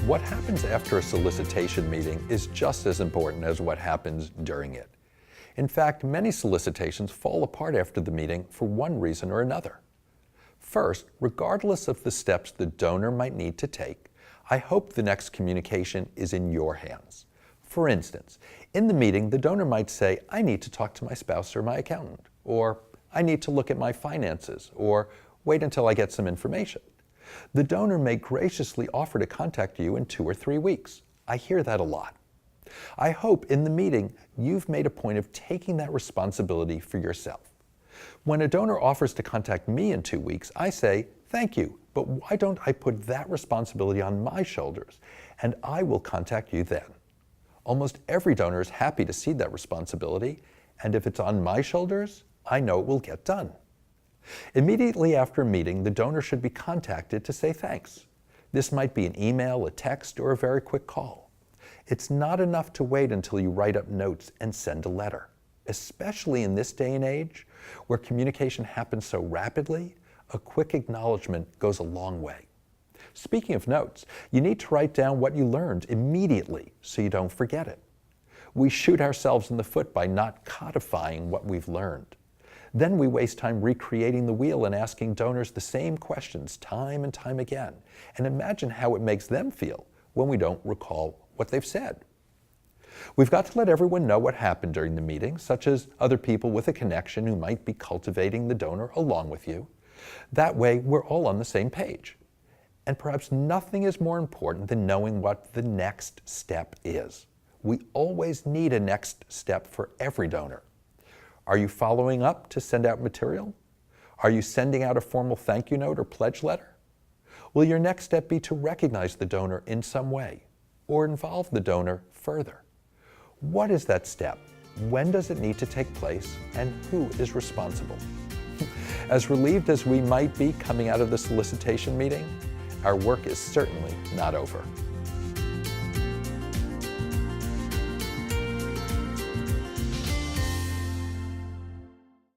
What happens after a solicitation meeting is just as important as what happens during it. In fact, many solicitations fall apart after the meeting for one reason or another. First, regardless of the steps the donor might need to take, I hope the next communication is in your hands. For instance, in the meeting, the donor might say, I need to talk to my spouse or my accountant, or I need to look at my finances, or wait until I get some information. The donor may graciously offer to contact you in 2 or 3 weeks. I hear that a lot. I hope in the meeting you've made a point of taking that responsibility for yourself. When a donor offers to contact me in 2 weeks, I say, thank you, but why don't I put that responsibility on my shoulders, and I will contact you then. Almost every donor is happy to cede that responsibility, and if it's on my shoulders, I know it will get done. Immediately after a meeting, the donor should be contacted to say thanks. This might be an email, a text, or a very quick call. It's not enough to wait until you write up notes and send a letter. Especially in this day and age, where communication happens so rapidly, a quick acknowledgement goes a long way. Speaking of notes, you need to write down what you learned immediately so you don't forget it. We shoot ourselves in the foot by not codifying what we've learned. Then we waste time recreating the wheel and asking donors the same questions time and time again, and imagine how it makes them feel when we don't recall what they've said. We've got to let everyone know what happened during the meeting, such as other people with a connection who might be cultivating the donor along with you. That way, we're all on the same page. And perhaps nothing is more important than knowing what the next step is. We always need a next step for every donor. Are you following up to send out material? Are you sending out a formal thank you note or pledge letter? Will your next step be to recognize the donor in some way or involve the donor further? What is that step? When does it need to take place? And who is responsible? As relieved as we might be coming out of the solicitation meeting, our work is certainly not over.